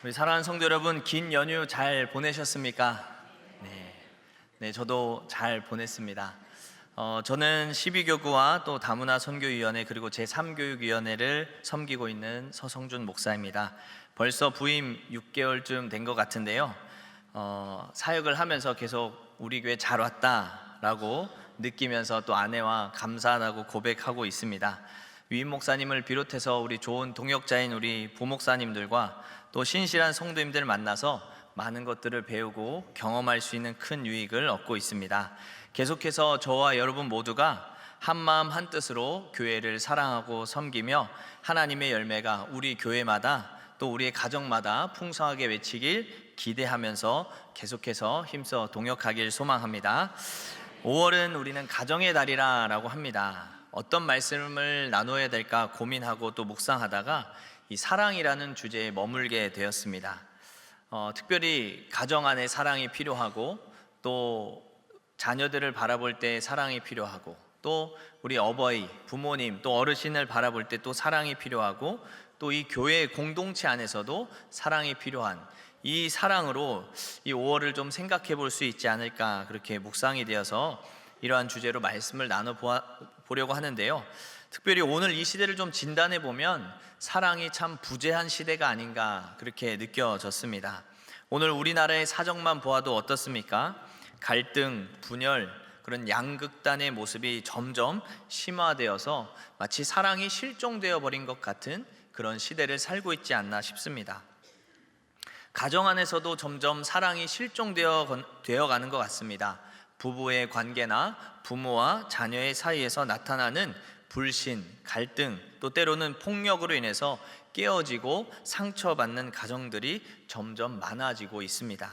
우리 사랑하는 성도 여러분, 긴 연휴 잘 보내셨습니까? 네, 저도 잘 보냈습니다. 저는 12교구와 또 다문화 선교위원회 그리고 제3교육위원회를 섬기고 있는 서성준 목사입니다. 벌써 부임 6개월쯤 된 것 같은데요. 사역을 하면서 계속 우리 교회 잘 왔다라고 느끼면서 또 아내와 감사하다고 고백하고 있습니다. 위임 목사님을 비롯해서 우리 좋은 동역자인 우리 부목사님들과 또 신실한 성도님들 만나서 많은 것들을 배우고 경험할 수 있는 큰 유익을 얻고 있습니다. 계속해서 저와 여러분 모두가 한마음 한뜻으로 교회를 사랑하고 섬기며 하나님의 열매가 우리 교회마다 또 우리의 가정마다 풍성하게 외치길 기대하면서 계속해서 힘써 동역하길 소망합니다. 5월은 우리는 가정의 달이라고 합니다. 어떤 말씀을 나눠야 될까 고민하고 또 묵상하다가 이 사랑이라는 주제에 머물게 되었습니다. 특별히 가정 안에 사랑이 필요하고 또 자녀들을 바라볼 때 사랑이 필요하고 또 우리 어버이, 부모님, 또 어르신을 바라볼 때 또 사랑이 필요하고 또 이 교회 공동체 안에서도 사랑이 필요한 이 사랑으로 이 5월을 좀 생각해 볼 수 있지 않을까 그렇게 묵상이 되어서 이러한 주제로 말씀을 나눠보려고 하는데요. 특별히 오늘 이 시대를 좀 진단해 보면 사랑이 참 부재한 시대가 아닌가 그렇게 느껴졌습니다. 오늘 우리나라의 사정만 보아도 어떻습니까? 갈등, 분열, 그런 양극단의 모습이 점점 심화되어서 마치 사랑이 실종되어 버린 것 같은 그런 시대를 살고 있지 않나 싶습니다. 가정 안에서도 점점 사랑이 실종되어 가는 것 같습니다. 부부의 관계나 부모와 자녀의 사이에서 나타나는 불신, 갈등, 또 때로는 폭력으로 인해서 깨어지고 상처받는 가정들이 점점 많아지고 있습니다.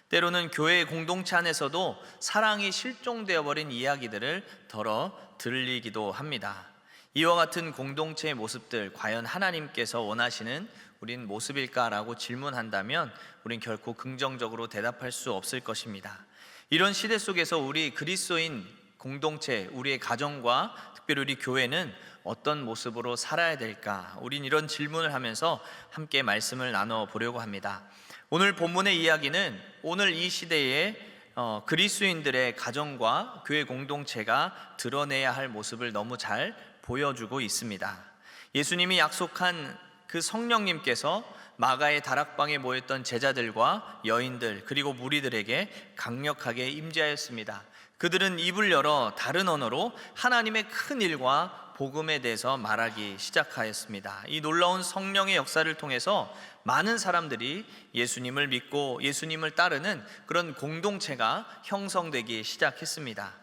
때로는 교회 공동체 안에서도 사랑이 실종되어 버린 이야기들을 덜어 들리기도 합니다. 이와 같은 공동체의 모습들 과연 하나님께서 원하시는 우린 모습일까라고 질문한다면 우린 결코 긍정적으로 대답할 수 없을 것입니다. 이런 시대 속에서 우리 그리스도인 공동체, 우리의 가정과 특별히 우리 교회는 어떤 모습으로 살아야 될까? 우린 이런 질문을 하면서 함께 말씀을 나눠보려고 합니다. 오늘 본문의 이야기는 오늘 이 시대에 그리스도인들의 가정과 교회 공동체가 드러내야 할 모습을 너무 잘 보여주고 있습니다. 예수님이 약속한 그 성령님께서 마가의 다락방에 모였던 제자들과 여인들 그리고 무리들에게 강력하게 임재하였습니다. 그들은 입을 열어 다른 언어로 하나님의 큰 일과 복음에 대해서 말하기 시작하였습니다. 이 놀라운 성령의 역사를 통해서 많은 사람들이 예수님을 믿고 예수님을 따르는 그런 공동체가 형성되기 시작했습니다.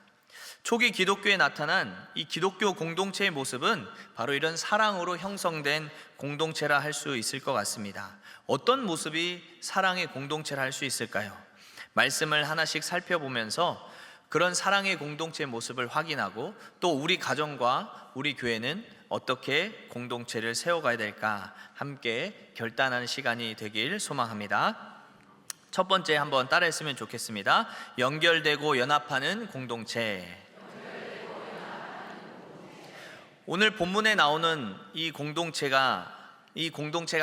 초기 기독교에 나타난 이 기독교 공동체의 모습은 바로 이런 사랑으로 형성된 공동체라 할 수 있을 것 같습니다. 어떤 모습이 사랑의 공동체라 할 수 있을까요? 말씀을 하나씩 살펴보면서 그런 사랑의 공동체의 모습을 확인하고 또 우리 가정과 우리 교회는 어떻게 공동체를 세워가야 될까 함께 결단하는 시간이 되길 소망합니다. 첫 번째 한번 따라했으면 좋겠습니다. 연결되고 연합하는 공동체. 오늘 본문에 나오는 이 공동체가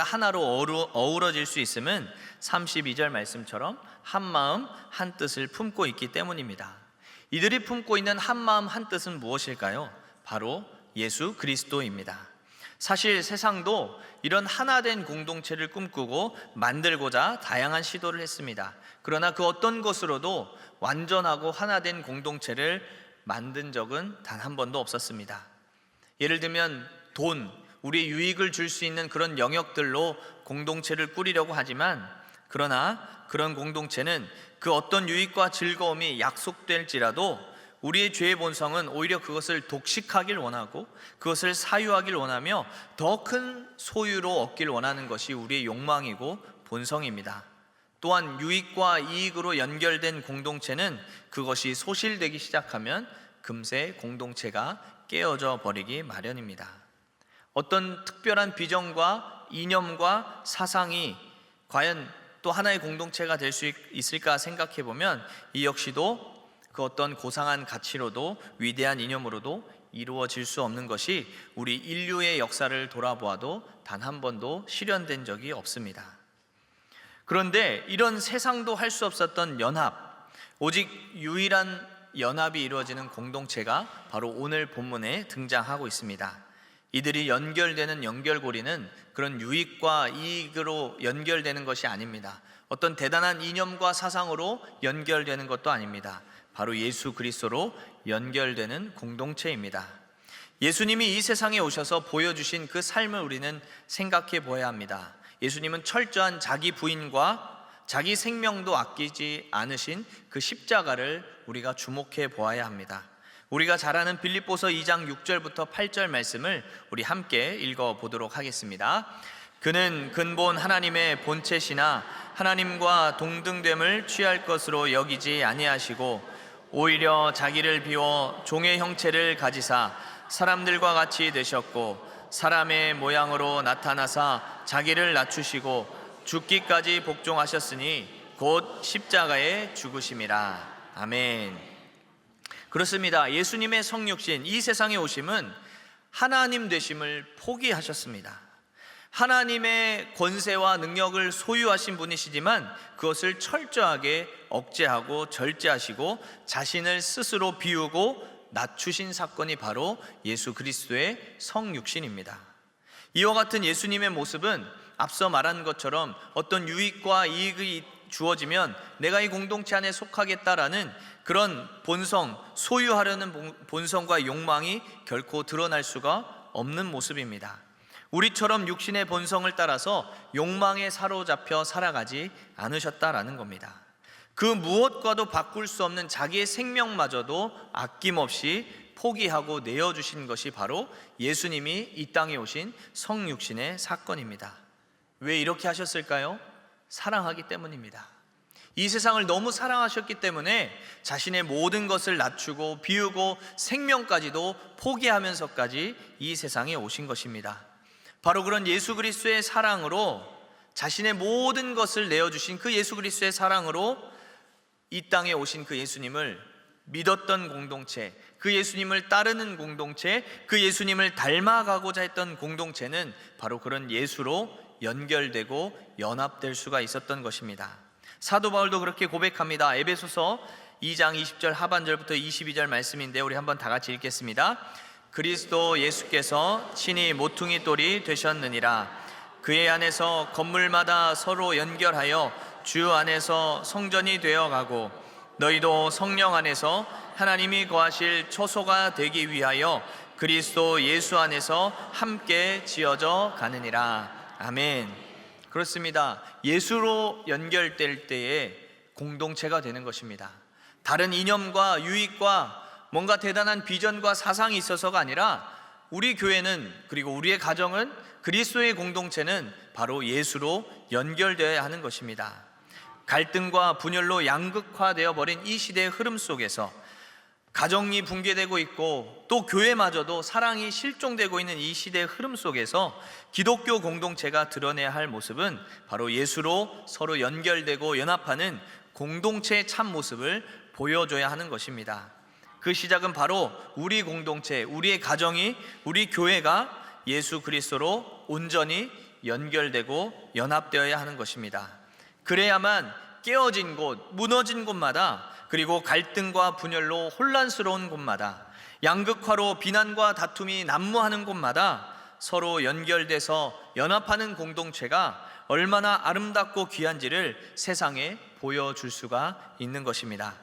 하나로 어우러질 수 있음은 32절 말씀처럼 한 마음 한 뜻을 품고 있기 때문입니다. 이들이 품고 있는 한 마음 한 뜻은 무엇일까요? 바로 예수 그리스도입니다. 사실 세상도 이런 하나된 공동체를 꿈꾸고 만들고자 다양한 시도를 했습니다. 그러나 그 어떤 것으로도 완전하고 하나된 공동체를 만든 적은 단 한 번도 없었습니다. 예를 들면 돈, 우리의 유익을 줄 수 있는 그런 영역들로 공동체를 꾸리려고 하지만 그러나 그런 공동체는 그 어떤 유익과 즐거움이 약속될지라도 우리의 죄의 본성은 오히려 그것을 독식하길 원하고 그것을 사유하길 원하며 더 큰 소유로 얻길 원하는 것이 우리의 욕망이고 본성입니다. 또한 유익과 이익으로 연결된 공동체는 그것이 소실되기 시작하면 금세 공동체가 깨어져 버리기 마련입니다. 어떤 특별한 비전과 이념과 사상이 과연 또 하나의 공동체가 될 수 있을까 생각해 보면 이 역시도 그 어떤 고상한 가치로도 위대한 이념으로도 이루어질 수 없는 것이 우리 인류의 역사를 돌아보아도 단 한 번도 실현된 적이 없습니다. 그런데 이런 세상도 할 수 없었던 연합, 오직 유일한 연합이 이루어지는 공동체가 바로 오늘 본문에 등장하고 있습니다. 이들이 연결되는 연결고리는 그런 유익과 이익으로 연결되는 것이 아닙니다. 어떤 대단한 이념과 사상으로 연결되는 것도 아닙니다. 바로 예수 그리스도로 연결되는 공동체입니다. 예수님이 이 세상에 오셔서 보여주신 그 삶을 우리는 생각해 보아야 합니다. 예수님은 철저한 자기 부인과 자기 생명도 아끼지 않으신 그 십자가를 우리가 주목해 보아야 합니다. 우리가 잘 아는 빌립보서 2장 6절부터 8절 말씀을 우리 함께 읽어 보도록 하겠습니다. 그는 근본 하나님의 본체시나 하나님과 동등됨을 취할 것으로 여기지 아니하시고 오히려 자기를 비워 종의 형체를 가지사 사람들과 같이 되셨고 사람의 모양으로 나타나사 자기를 낮추시고 죽기까지 복종하셨으니 곧 십자가에 죽으심이라. 아멘. 그렇습니다. 예수님의 성육신, 이 세상에 오심은 하나님 되심을 포기하셨습니다. 하나님의 권세와 능력을 소유하신 분이시지만 그것을 철저하게 억제하고 절제하시고 자신을 스스로 비우고 낮추신 사건이 바로 예수 그리스도의 성육신입니다. 이와 같은 예수님의 모습은 앞서 말한 것처럼 어떤 유익과 이익이 주어지면 내가 이 공동체 안에 속하겠다라는 그런 본성, 소유하려는 본성과 욕망이 결코 드러날 수가 없는 모습입니다. 우리처럼 육신의 본성을 따라서 욕망에 사로잡혀 살아가지 않으셨다라는 겁니다. 그 무엇과도 바꿀 수 없는 자기의 생명마저도 아낌없이 포기하고 내어주신 것이 바로 예수님이 이 땅에 오신 성육신의 사건입니다. 왜 이렇게 하셨을까요? 사랑하기 때문입니다. 이 세상을 너무 사랑하셨기 때문에 자신의 모든 것을 낮추고 비우고 생명까지도 포기하면서까지 이 세상에 오신 것입니다. 바로 그런 예수 그리스도의 사랑으로, 자신의 모든 것을 내어주신 그 예수 그리스도의 사랑으로 이 땅에 오신 그 예수님을 믿었던 공동체, 그 예수님을 따르는 공동체, 그 예수님을 닮아가고자 했던 공동체는 바로 그런 예수로 연결되고 연합될 수가 있었던 것입니다. 사도 바울도 그렇게 고백합니다. 에베소서 2장 20절 하반절부터 22절 말씀인데 우리 한번 다 같이 읽겠습니다. 그리스도 예수께서 친히 모퉁이 돌이 되셨느니라. 그의 안에서 건물마다 서로 연결하여 주 안에서 성전이 되어가고 너희도 성령 안에서 하나님이 거하실 초소가 되기 위하여 그리스도 예수 안에서 함께 지어져 가느니라. 아멘. 그렇습니다. 예수로 연결될 때에 공동체가 되는 것입니다. 다른 이념과 유익과 뭔가 대단한 비전과 사상이 있어서가 아니라 우리 교회는, 그리고 우리의 가정은, 그리스도의 공동체는 바로 예수로 연결되어야 하는 것입니다. 갈등과 분열로 양극화되어 버린 이 시대의 흐름 속에서 가정이 붕괴되고 있고 또 교회마저도 사랑이 실종되고 있는 이 시대의 흐름 속에서 기독교 공동체가 드러내야 할 모습은 바로 예수로 서로 연결되고 연합하는 공동체의 참 모습을 보여줘야 하는 것입니다. 그 시작은 바로 우리 공동체, 우리의 가정이, 우리 교회가 예수 그리스도로 온전히 연결되고 연합되어야 하는 것입니다. 그래야만 깨어진 곳, 무너진 곳마다, 그리고 갈등과 분열로 혼란스러운 곳마다, 양극화로 비난과 다툼이 난무하는 곳마다 서로 연결돼서 연합하는 공동체가 얼마나 아름답고 귀한지를 세상에 보여줄 수가 있는 것입니다.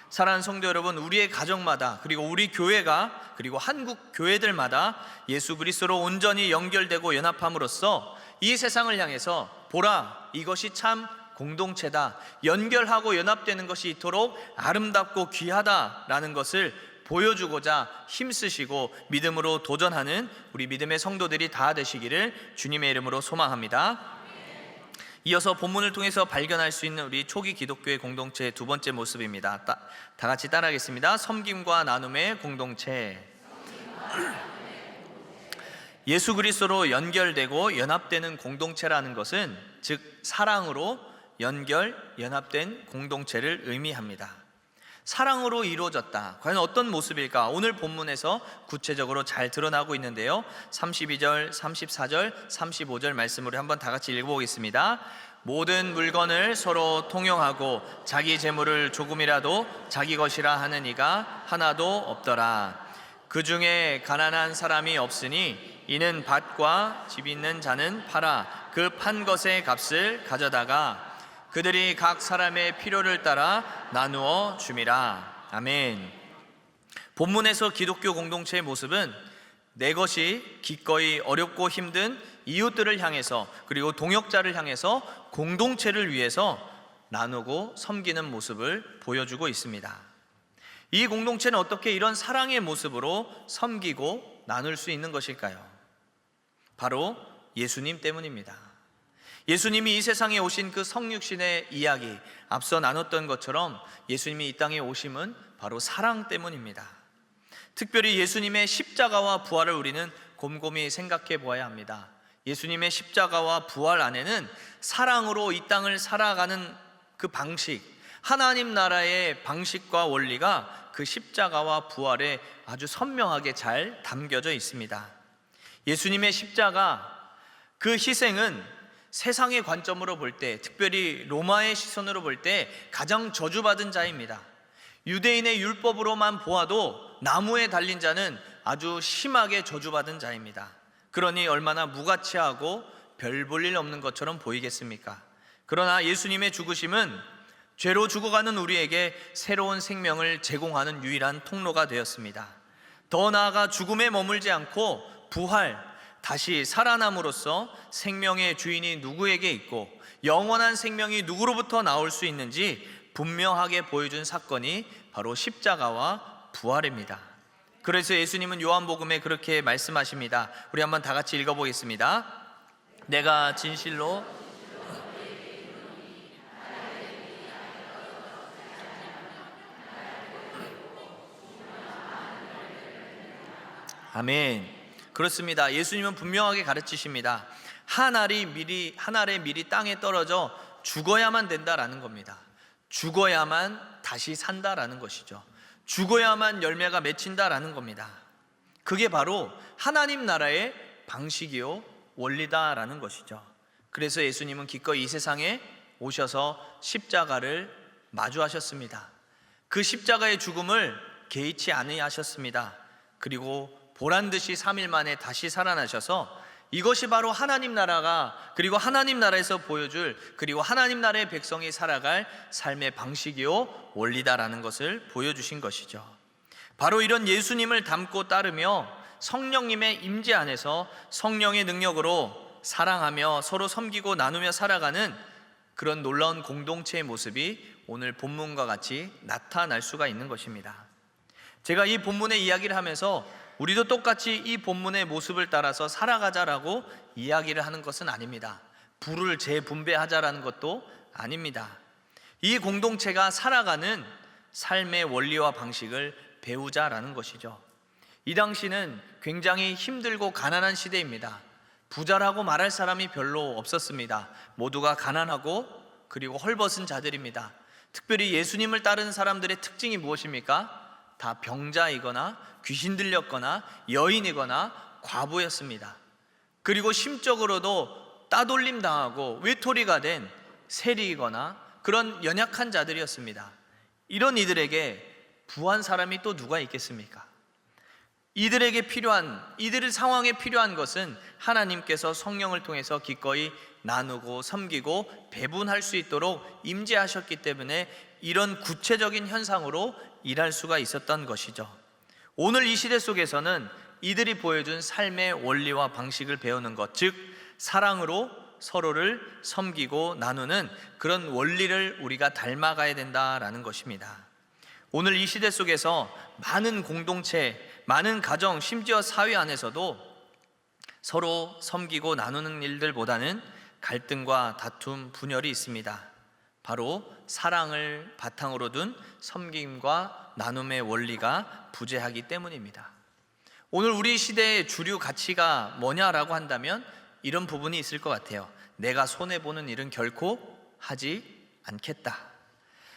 사랑하는 성도 여러분, 우리의 가정마다, 그리고 우리 교회가, 그리고 한국 교회들마다 예수 그리스도로 온전히 연결되고 연합함으로써 이 세상을 향해서 보라, 이것이 참 공동체다, 연결하고 연합되는 것이 이토록 아름답고 귀하다라는 것을 보여주고자 힘쓰시고 믿음으로 도전하는 우리 믿음의 성도들이 다 되시기를 주님의 이름으로 소망합니다. 이어서 본문을 통해서 발견할 수 있는 우리 초기 기독교의 공동체의 두 번째 모습입니다. 다 같이 따라하겠습니다. 섬김과 나눔의 공동체. 예수 그리스도로 연결되고 연합되는 공동체라는 것은 즉 사랑으로 연합된 공동체를 의미합니다. 사랑으로 이루어졌다. 과연 어떤 모습일까? 오늘 본문에서 구체적으로 잘 드러나고 있는데요. 32절, 34절, 35절 말씀으로 한번 다 같이 읽어보겠습니다. 모든 물건을 서로 통용하고 자기 재물을 조금이라도 자기 것이라 하는 이가 하나도 없더라. 그 중에 가난한 사람이 없으니 이는 밭과 집 있는 자는 팔아 그 판 것의 값을 가져다가 그들이 각 사람의 필요를 따라 나누어 줌이라. 아멘. 본문에서 기독교 공동체의 모습은 내 것이 기꺼이 어렵고 힘든 이웃들을 향해서, 그리고 동역자를 향해서 공동체를 위해서 나누고 섬기는 모습을 보여주고 있습니다. 이 공동체는 어떻게 이런 사랑의 모습으로 섬기고 나눌 수 있는 것일까요? 바로 예수님 때문입니다. 예수님이 이 세상에 오신 그 성육신의 이야기, 앞서 나눴던 것처럼 예수님이 이 땅에 오심은 바로 사랑 때문입니다. 특별히 예수님의 십자가와 부활을 우리는 곰곰이 생각해 보아야 합니다. 예수님의 십자가와 부활 안에는 사랑으로 이 땅을 살아가는 그 방식, 하나님 나라의 방식과 원리가 그 십자가와 부활에 아주 선명하게 잘 담겨져 있습니다. 예수님의 십자가, 그 희생은 세상의 관점으로 볼 때, 특별히 로마의 시선으로 볼 때 가장 저주받은 자입니다. 유대인의 율법으로만 보아도 나무에 달린 자는 아주 심하게 저주받은 자입니다. 그러니 얼마나 무가치하고 별 볼 일 없는 것처럼 보이겠습니까? 그러나 예수님의 죽으심은 죄로 죽어가는 우리에게 새로운 생명을 제공하는 유일한 통로가 되었습니다. 더 나아가 죽음에 머물지 않고 부활, 다시 살아남으로써 생명의 주인이 누구에게 있고 영원한 생명이 누구로부터 나올 수 있는지 분명하게 보여준 사건이 바로 십자가와 부활입니다. 그래서 예수님은 요한복음에 그렇게 말씀하십니다. 우리 한번 다 같이 읽어보겠습니다. 내가 진실로 아멘. 그렇습니다. 예수님은 분명하게 가르치십니다. 한 알이 미리 땅에 떨어져 죽어야만 된다라는 겁니다. 죽어야만 다시 산다라는 것이죠. 죽어야만 열매가 맺힌다라는 겁니다. 그게 바로 하나님 나라의 방식이요 원리다라는 것이죠. 그래서 예수님은 기꺼이 이 세상에 오셔서 십자가를 마주하셨습니다. 그 십자가의 죽음을 개의치 아니하셨습니다. 그리고 보란듯이 3일 만에 다시 살아나셔서 이것이 바로 하나님 나라가, 그리고 하나님 나라에서 보여줄, 그리고 하나님 나라의 백성이 살아갈 삶의 방식이요 원리다라는 것을 보여주신 것이죠. 바로 이런 예수님을 닮고 따르며 성령님의 임재 안에서 성령의 능력으로 사랑하며 서로 섬기고 나누며 살아가는 그런 놀라운 공동체의 모습이 오늘 본문과 같이 나타날 수가 있는 것입니다. 제가 이 본문의 이야기를 하면서 우리도 똑같이 이 본문의 모습을 따라서 살아가자라고 이야기를 하는 것은 아닙니다. 부를 재분배하자라는 것도 아닙니다. 이 공동체가 살아가는 삶의 원리와 방식을 배우자라는 것이죠. 이 당시는 굉장히 힘들고 가난한 시대입니다. 부자라고 말할 사람이 별로 없었습니다. 모두가 가난하고 그리고 헐벗은 자들입니다. 특별히 예수님을 따르는 사람들의 특징이 무엇입니까? 다 병자이거나 귀신 들렸거나 여인이거나 과부였습니다. 그리고 심적으로도 따돌림 당하고 외톨이가 된 세리이거나 그런 연약한 자들이었습니다. 이런 이들에게 부한 사람이 또 누가 있겠습니까? 이들에게 필요한, 이들의 상황에 필요한 것은 하나님께서 성령을 통해서 기꺼이 나누고 섬기고 배분할 수 있도록 임재하셨기 때문에 이런 구체적인 현상으로 일할 수가 있었던 것이죠. 오늘 이 시대 속에서는 이들이 보여준 삶의 원리와 방식을 배우는 것, 즉 사랑으로 서로를 섬기고 나누는 그런 원리를 우리가 닮아가야 된다라는 것입니다. 오늘 이 시대 속에서 많은 공동체, 많은 가정, 심지어 사회 안에서도 서로 섬기고 나누는 일들보다는 갈등과 다툼, 분열이 있습니다. 바로 사랑을 바탕으로 둔 섬김과 나눔의 원리가 부재하기 때문입니다. 오늘 우리 시대의 주류 가치가 뭐냐라고 한다면 이런 부분이 있을 것 같아요. 내가 손해보는 일은 결코 하지 않겠다.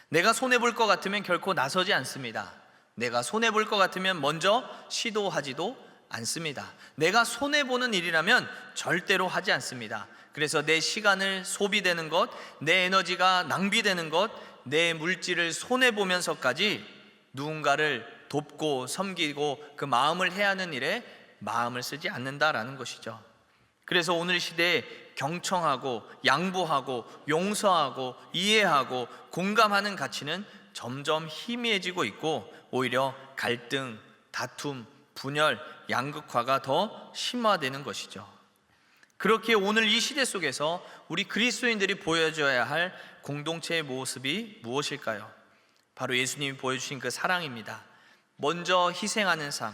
내가 손해볼 것 같으면 결코 나서지 않습니다. 내가 손해볼 것 같으면 먼저 시도하지도 않습니다. 내가 손해보는 일이라면 절대로 하지 않습니다. 그래서 내 시간을 소비되는 것, 내 에너지가 낭비되는 것, 내 물질을 손해보면서까지 누군가를 돕고 섬기고 그 마음을 해하는 일에 마음을 쓰지 않는다라는 것이죠. 그래서 오늘 시대에 경청하고 양보하고 용서하고 이해하고 공감하는 가치는 점점 희미해지고 있고 오히려 갈등, 다툼, 분열, 양극화가 더 심화되는 것이죠. 그렇게 오늘 이 시대 속에서 우리 그리스도인들이 보여줘야 할 공동체의 모습이 무엇일까요? 바로 예수님이 보여주신 그 사랑입니다. 먼저 희생하는 삶,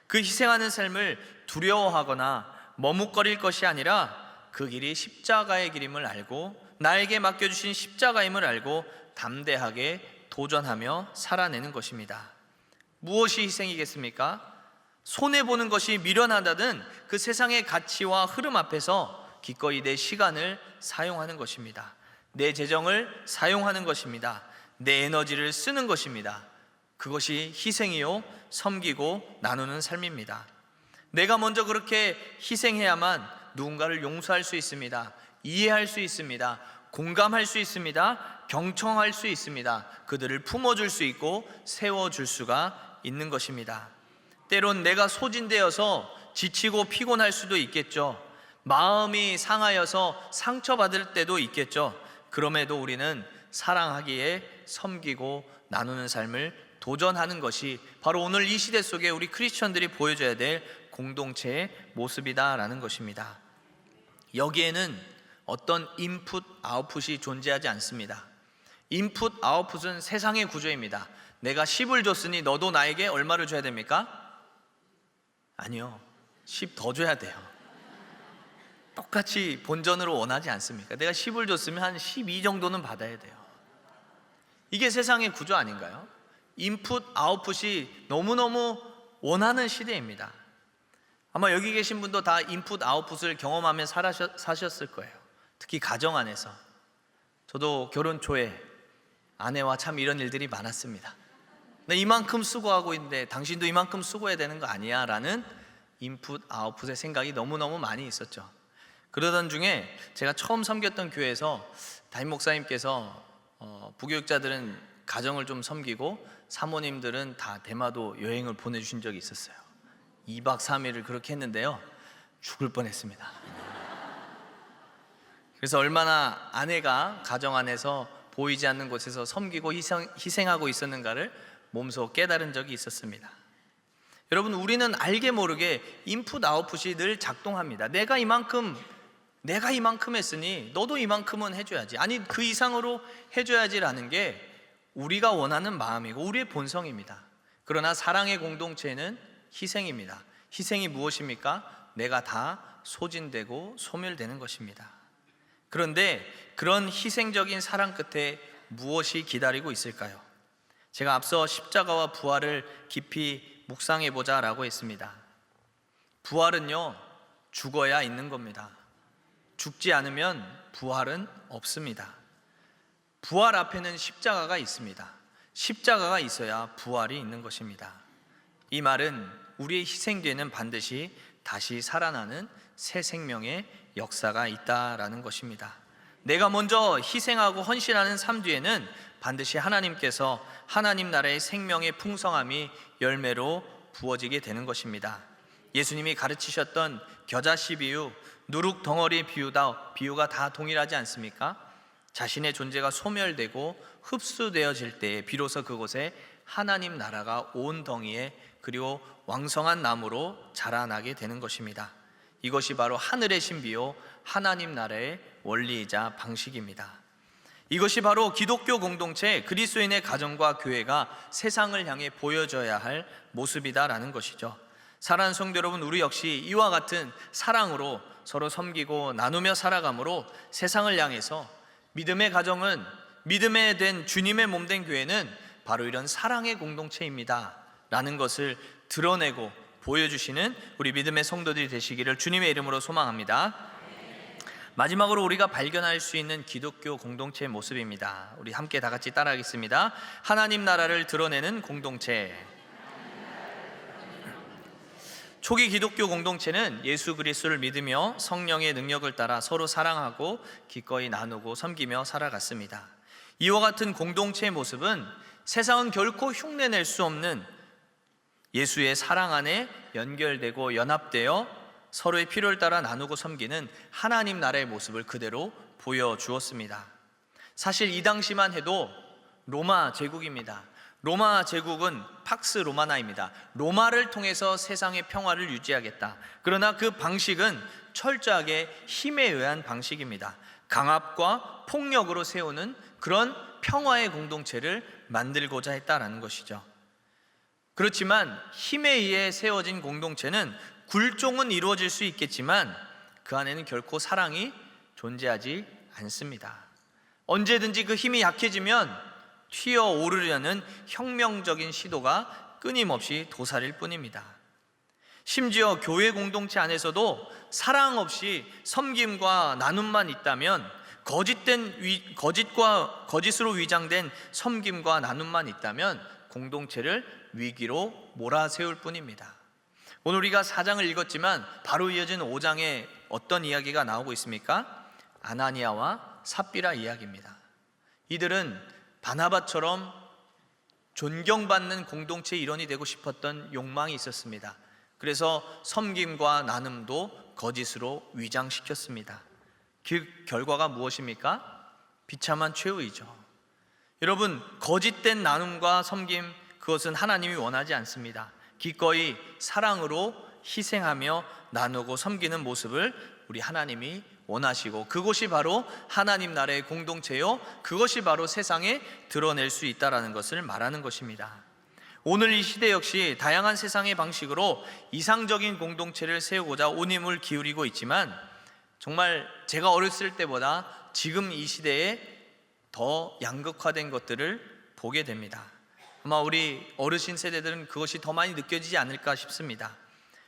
그 희생하는 삶을 두려워하거나 머뭇거릴 것이 아니라 그 길이 십자가의 길임을 알고 나에게 맡겨주신 십자가임을 알고 담대하게 도전하며 살아내는 것입니다. 무엇이 희생이겠습니까? 손해보는 것이 미련하다는 그 세상의 가치와 흐름 앞에서 기꺼이 내 시간을 사용하는 것입니다. 내 재정을 사용하는 것입니다. 내 에너지를 쓰는 것입니다. 그것이 희생이요 섬기고 나누는 삶입니다. 내가 먼저 그렇게 희생해야만 누군가를 용서할 수 있습니다. 이해할 수 있습니다. 공감할 수 있습니다. 경청할 수 있습니다. 그들을 품어줄 수 있고 세워줄 수가 있는 것입니다. 때론 내가 소진되어서 지치고 피곤할 수도 있겠죠. 마음이 상하여서 상처받을 때도 있겠죠. 그럼에도 우리는 사랑하기에 섬기고 나누는 삶을 도전하는 것이 바로 오늘 이 시대 속에 우리 크리스천들이 보여줘야 될 공동체의 모습이다라는 것입니다. 여기에는 어떤 인풋, 아웃풋이 존재하지 않습니다. 인풋, 아웃풋은 세상의 구조입니다. 내가 10을 줬으니 너도 나에게 얼마를 줘야 됩니까? 아니요, 10 더 줘야 돼요. 똑같이 본전으로 원하지 않습니까? 내가 10을 줬으면 한 12 정도는 받아야 돼요. 이게 세상의 구조 아닌가요? 인풋, 아웃풋이 너무너무 원하는 시대입니다. 아마 여기 계신 분도 다 인풋, 아웃풋을 경험하며 사셨을 거예요. 특히 가정 안에서. 저도 결혼 초에 아내와 참 이런 일들이 많았습니다. 나 이만큼 수고하고 있는데 당신도 이만큼 수고해야 되는 거 아니야? 라는 인풋, 아웃풋의 생각이 너무너무 많이 있었죠. 그러던 중에 제가 처음 섬겼던 교회에서 담임 목사님께서 부교육자들은 가정을 좀 섬기고 사모님들은 다 대마도 여행을 보내주신 적이 있었어요. 2박 3일을 그렇게 했는데요, 죽을 뻔했습니다. 그래서 얼마나 아내가 가정 안에서 보이지 않는 곳에서 섬기고 희생하고 있었는가를 몸소 깨달은 적이 있었습니다. 여러분, 우리는 알게 모르게 인풋 아웃풋이 늘 작동합니다. 내가 이만큼 했으니 너도 이만큼은 해줘야지, 아니 그 이상으로 해줘야지라는 게 우리가 원하는 마음이고 우리의 본성입니다. 그러나 사랑의 공동체는 희생입니다. 희생이 무엇입니까? 내가 다 소진되고 소멸되는 것입니다. 그런데 그런 희생적인 사랑 끝에 무엇이 기다리고 있을까요? 제가 앞서 십자가와 부활을 깊이 묵상해보자 라고 했습니다. 부활은요, 죽어야 있는 겁니다. 죽지 않으면 부활은 없습니다. 부활 앞에는 십자가가 있습니다. 십자가가 있어야 부활이 있는 것입니다. 이 말은 우리의 희생 뒤에는 반드시 다시 살아나는 새 생명의 역사가 있다라는 것입니다. 내가 먼저 희생하고 헌신하는 삶 뒤에는 반드시 하나님께서 하나님 나라의 생명의 풍성함이 열매로 부어지게 되는 것입니다. 예수님이 가르치셨던 겨자씨 비유, 누룩 덩어리 비유가 다 동일하지 않습니까? 자신의 존재가 소멸되고 흡수되어질 때에 비로소 그곳에 하나님 나라가 온 덩이에 그리고 왕성한 나무로 자라나게 되는 것입니다. 이것이 바로 하늘의 신비요 하나님 나라의 원리이자 방식입니다. 이것이 바로 기독교 공동체 그리스도인의 가정과 교회가 세상을 향해 보여줘야 할 모습이다라는 것이죠. 사랑하는 성도 여러분, 우리 역시 이와 같은 사랑으로 서로 섬기고 나누며 살아감으로 세상을 향해서 믿음의 가정은, 믿음에 된 주님의 몸된 교회는 바로 이런 사랑의 공동체입니다 라는 것을 드러내고 보여주시는 우리 믿음의 성도들이 되시기를 주님의 이름으로 소망합니다. 마지막으로 우리가 발견할 수 있는 기독교 공동체의 모습입니다. 우리 함께 다 같이 따라하겠습니다. 하나님 나라를 드러내는 공동체. 초기 기독교 공동체는 예수 그리스도를 믿으며 성령의 능력을 따라 서로 사랑하고 기꺼이 나누고 섬기며 살아갔습니다. 이와 같은 공동체의 모습은 세상은 결코 흉내낼 수 없는 예수의 사랑 안에 연결되고 연합되어 서로의 필요를 따라 나누고 섬기는 하나님 나라의 모습을 그대로 보여주었습니다. 사실 이 당시만 해도 로마 제국입니다. 로마 제국은 팍스 로마나입니다. 로마를 통해서 세상의 평화를 유지하겠다. 그러나 그 방식은 철저하게 힘에 의한 방식입니다. 강압과 폭력으로 세우는 그런 평화의 공동체를 만들고자 했다라는 것이죠. 그렇지만 힘에 의해 세워진 공동체는 굴종은 이루어질 수 있겠지만 그 안에는 결코 사랑이 존재하지 않습니다. 언제든지 그 힘이 약해지면 튀어오르려는 혁명적인 시도가 끊임없이 도사릴 뿐입니다. 심지어 교회 공동체 안에서도 사랑 없이 섬김과 나눔만 있다면 거짓으로 위장된 섬김과 나눔만 있다면 공동체를 위기로 몰아세울 뿐입니다. 오늘 우리가 4장을 읽었지만 바로 이어진 5장에 어떤 이야기가 나오고 있습니까? 아나니아와 삽비라 이야기입니다. 이들은 바나바처럼 존경받는 공동체의 일원이 되고 싶었던 욕망이 있었습니다. 그래서 섬김과 나눔도 거짓으로 위장시켰습니다. 그 결과가 무엇입니까? 비참한 최후이죠. 여러분, 거짓된 나눔과 섬김, 그것은 하나님이 원하지 않습니다. 기꺼이 사랑으로 희생하며 나누고 섬기는 모습을 우리 하나님이 원하시고, 그것이 바로 하나님 나라의 공동체요, 그것이 바로 세상에 드러낼 수 있다는 것을 말하는 것입니다. 오늘 이 시대 역시 다양한 세상의 방식으로 이상적인 공동체를 세우고자 온 힘을 기울이고 있지만, 정말 제가 어렸을 때보다 지금 이 시대에 더 양극화된 것들을 보게 됩니다. 아마 우리 어르신 세대들은 그것이 더 많이 느껴지지 않을까 싶습니다.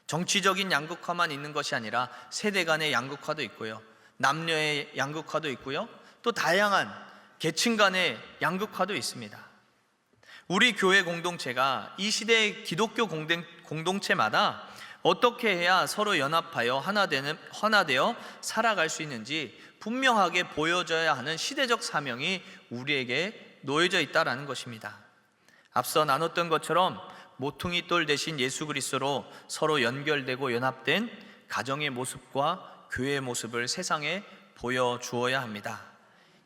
정치적인 양극화만 있는 것이 아니라 세대 간의 양극화도 있고요, 남녀의 양극화도 있고요, 또 다양한 계층 간의 양극화도 있습니다. 우리 교회 공동체가 이 시대의 기독교 공동체마다 어떻게 해야 서로 연합하여 하나되어 살아갈 수 있는지 분명하게 보여져야 하는 시대적 사명이 우리에게 놓여져 있다는 것입니다. 앞서 나눴던 것처럼 모퉁이 돌 대신 예수 그리스도로 서로 연결되고 연합된 가정의 모습과 교회의 모습을 세상에 보여주어야 합니다.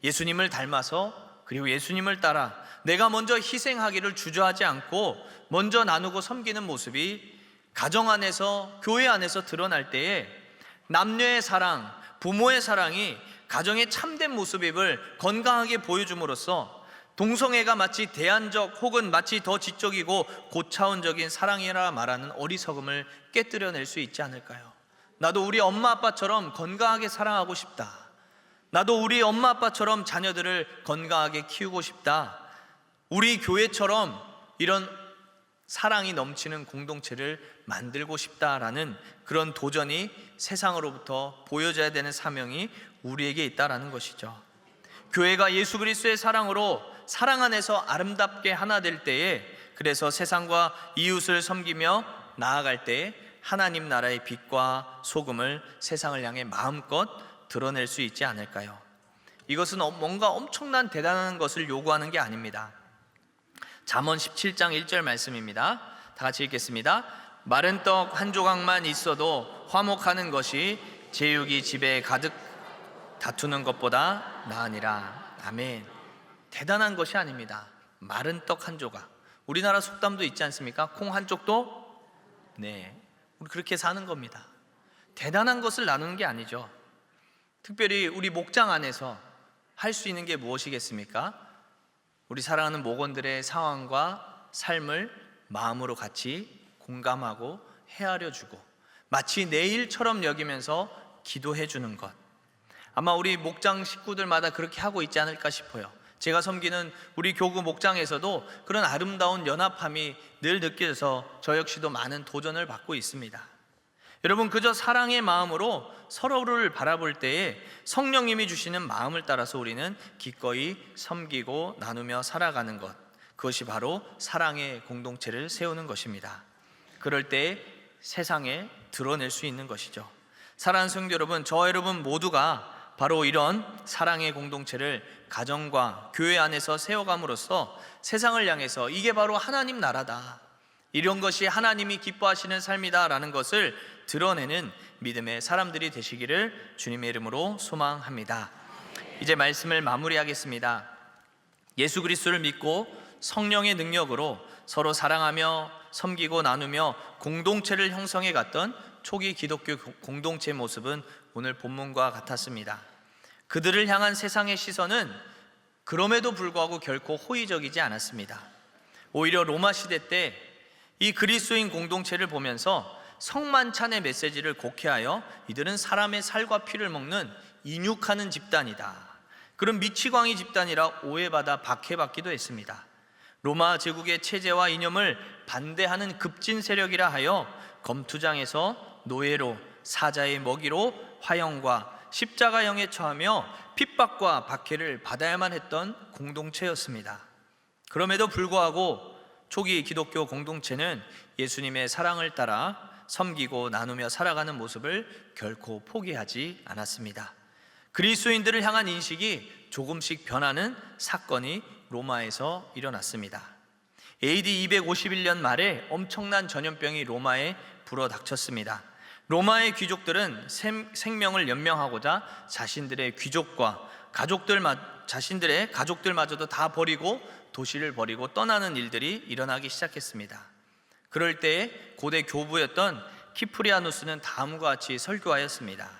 예수님을 닮아서, 그리고 예수님을 따라 내가 먼저 희생하기를 주저하지 않고 먼저 나누고 섬기는 모습이 가정 안에서, 교회 안에서 드러날 때에 남녀의 사랑, 부모의 사랑이 가정의 참된 모습을 건강하게 보여줌으로써 동성애가 마치 대안적 혹은 마치 더 지적이고 고차원적인 사랑이라 말하는 어리석음을 깨뜨려낼 수 있지 않을까요? 나도 우리 엄마 아빠처럼 건강하게 사랑하고 싶다. 나도 우리 엄마 아빠처럼 자녀들을 건강하게 키우고 싶다. 우리 교회처럼 이런 사랑이 넘치는 공동체를 만들고 싶다라는 그런 도전이 세상으로부터 보여져야 되는 사명이 우리에게 있다라는 것이죠. 교회가 예수 그리스도의 사랑으로 사랑 안에서 아름답게 하나 될 때에, 그래서 세상과 이웃을 섬기며 나아갈 때에 하나님 나라의 빛과 소금을 세상을 향해 마음껏 드러낼 수 있지 않을까요? 이것은 뭔가 엄청난 대단한 것을 요구하는 게 아닙니다. 잠언 17장 1절 말씀입니다. 다 같이 읽겠습니다. 마른 떡 한 조각만 있어도 화목하는 것이 제육이 집에 가득 다투는 것보다 나으니라. 아멘. 대단한 것이 아닙니다. 마른 떡 한 조각. 우리나라 속담도 있지 않습니까? 콩 한 쪽도? 네, 우리 그렇게 사는 겁니다. 대단한 것을 나누는 게 아니죠. 특별히 우리 목장 안에서 할 수 있는 게 무엇이겠습니까? 우리 사랑하는 목원들의 상황과 삶을 마음으로 같이 공감하고 헤아려 주고 마치 내 일처럼 여기면서 기도해 주는 것. 아마 우리 목장 식구들마다 그렇게 하고 있지 않을까 싶어요. 제가 섬기는 우리 교구 목장에서도 그런 아름다운 연합함이 늘 느껴져서 저 역시도 많은 도전을 받고 있습니다. 여러분, 그저 사랑의 마음으로 서로를 바라볼 때에 성령님이 주시는 마음을 따라서 우리는 기꺼이 섬기고 나누며 살아가는 것, 그것이 바로 사랑의 공동체를 세우는 것입니다. 그럴 때 세상에 드러낼 수 있는 것이죠. 사랑하는 성도 여러분, 저 여러분 모두가 바로 이런 사랑의 공동체를 가정과 교회 안에서 세워감으로써 세상을 향해서 이게 바로 하나님 나라다, 이런 것이 하나님이 기뻐하시는 삶이다 라는 것을 드러내는 믿음의 사람들이 되시기를 주님의 이름으로 소망합니다. 이제 말씀을 마무리하겠습니다. 예수 그리스도를 믿고 성령의 능력으로 서로 사랑하며 섬기고 나누며 공동체를 형성해 갔던 초기 기독교 공동체의 모습은 오늘 본문과 같았습니다. 그들을 향한 세상의 시선은 그럼에도 불구하고 결코 호의적이지 않았습니다. 오히려 로마 시대 때 이 그리스도인 공동체를 보면서 성만찬의 메시지를 곡해하여 이들은 사람의 살과 피를 먹는 인육하는 집단이다, 그런 미치광이 집단이라 오해받아 박해받기도 했습니다. 로마 제국의 체제와 이념을 반대하는 급진 세력이라 하여 검투장에서 노예로, 사자의 먹이로 화형과 십자가형에 처하며 핍박과 박해를 받아야만 했던 공동체였습니다. 그럼에도 불구하고 초기 기독교 공동체는 예수님의 사랑을 따라 섬기고 나누며 살아가는 모습을 결코 포기하지 않았습니다. 그리스도인들을 향한 인식이 조금씩 변하는 사건이 로마에서 일어났습니다. AD 251년 말에 엄청난 전염병이 로마에 불어닥쳤습니다. 로마의 귀족들은 생명을 연명하고자 자신들의 귀족과 자신들의 가족들마저도 다 버리고 도시를 버리고 떠나는 일들이 일어나기 시작했습니다. 그럴 때에 고대 교부였던 키프리아누스는 다음과 같이 설교하였습니다.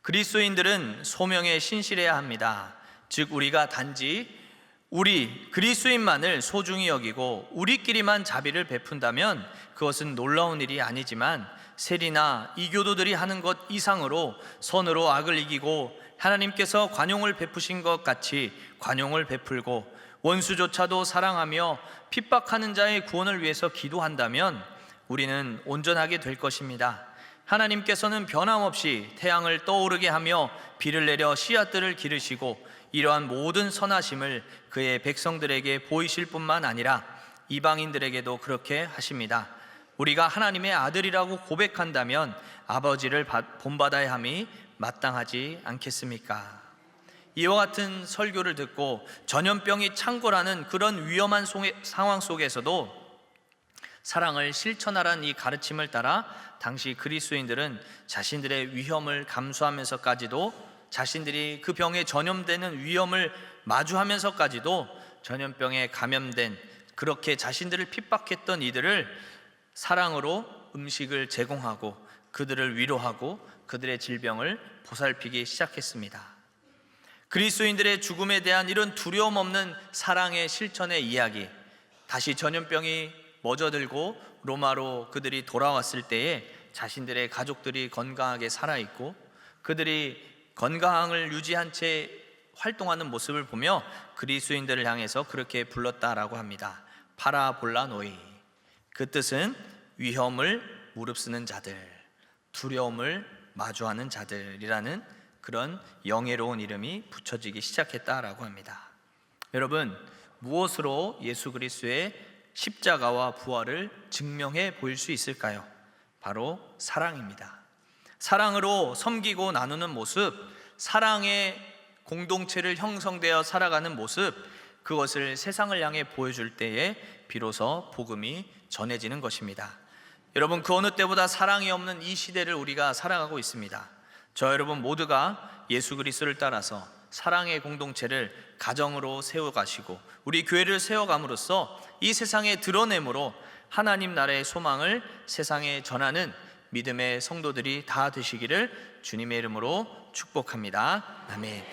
그리스도인들은 소명에 신실해야 합니다. 즉 우리가 단지 우리 그리스도인만을 소중히 여기고 우리끼리만 자비를 베푼다면 그것은 놀라운 일이 아니지만 세리나 이교도들이 하는 것 이상으로 선으로 악을 이기고 하나님께서 관용을 베푸신 것 같이 관용을 베풀고 원수조차도 사랑하며 핍박하는 자의 구원을 위해서 기도한다면 우리는 온전하게 될 것입니다. 하나님께서는 변함없이 태양을 떠오르게 하며 비를 내려 씨앗들을 기르시고 이러한 모든 선하심을 그의 백성들에게 보이실 뿐만 아니라 이방인들에게도 그렇게 하십니다. 우리가 하나님의 아들이라고 고백한다면 아버지를 본받아야 함이 마땅하지 않겠습니까? 이와 같은 설교를 듣고 전염병이 창궐하는 그런 위험한 상황 속에서도 사랑을 실천하라는 이 가르침을 따라 당시 그리스도인들은 자신들의 위험을 감수하면서까지도, 자신들이 그 병에 전염되는 위험을 마주하면서까지도 전염병에 감염된, 그렇게 자신들을 핍박했던 이들을 사랑으로 음식을 제공하고 그들을 위로하고 그들의 질병을 보살피기 시작했습니다. 그리스도인들의 죽음에 대한 이런 두려움 없는 사랑의 실천의 이야기, 다시 전염병이 멎어들고 로마로 그들이 돌아왔을 때에 자신들의 가족들이 건강하게 살아있고 그들이 건강을 유지한 채 활동하는 모습을 보며 그리스도인들을 향해서 그렇게 불렀다라고 합니다. 파라볼라노이, 그 뜻은 위험을 무릅쓰는 자들, 두려움을 마주하는 자들이라는 그런 영예로운 이름이 붙여지기 시작했다라고 합니다. 여러분, 무엇으로 예수 그리스도의 십자가와 부활을 증명해 보일 수 있을까요? 바로 사랑입니다. 사랑으로 섬기고 나누는 모습, 사랑의 공동체를 형성되어 살아가는 모습, 그것을 세상을 향해 보여줄 때에 비로소 복음이 전해지는 것입니다. 여러분, 그 어느 때보다 사랑이 없는 이 시대를 우리가 살아가고 있습니다. 저 여러분 모두가 예수 그리스도를 따라서 사랑의 공동체를 가정으로 세워가시고 우리 교회를 세워감으로써 이 세상에 드러내므로 하나님 나라의 소망을 세상에 전하는 믿음의 성도들이 다 되시기를 주님의 이름으로 축복합니다. 아멘.